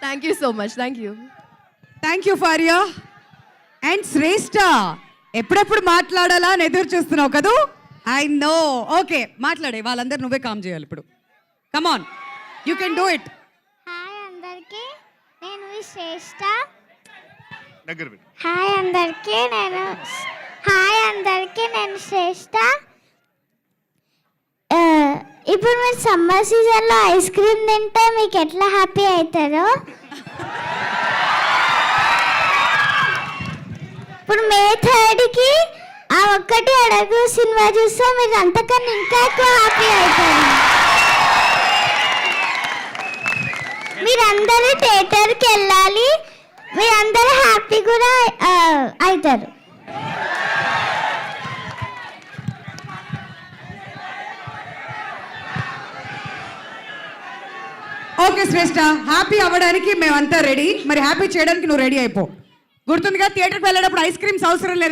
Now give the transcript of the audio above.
Thank you so much. Thank you. Thank you Faria. And Shreshtha, ఎప్పుడెప్పుడు మాట్లాడాలా అని ఎదురు చూస్తున్నావు కదూ? I know. ఓకే, మాట్లాడే. వాళ్ళందరూ నువ్వే కామ్ చేయాలి ఇప్పుడు. Come on, you can do it. Hi అందరికి, నేను శ్రేష్ఠ. దగ్గర హాయ్ అందరికి నేను శ్రేష్ఠ. ఇప్పుడు మీరు సమ్మర్ సీజన్లో ఐస్ క్రీమ్ తింటే మీకు ఎట్లా హ్యాపీ అవుతారో, ఇప్పుడు మే 3కి ఆ ఒక్కటి అడుగు సినిమా చూస్తే మీరు అంతకన్నా ఇంకా ఎక్కువ హ్యాపీ అవుతారు. మీరందరూ థియేటర్కి వెళ్ళాలి, మీరందరూ హ్యాపీ కూడా అవుతారు. ఓకే శ్రేష్ఠ, హ్యాపీ అవ్వడానికి మేమంతా రెడీ. మరి హ్యాపీ చేయడానికి నువ్వు రెడీ అయిపో. గుర్తుందిగా, థియేటర్కి వెళ్ళేటప్పుడు ఐస్ క్రీమ్స్ అవసరం లేదు.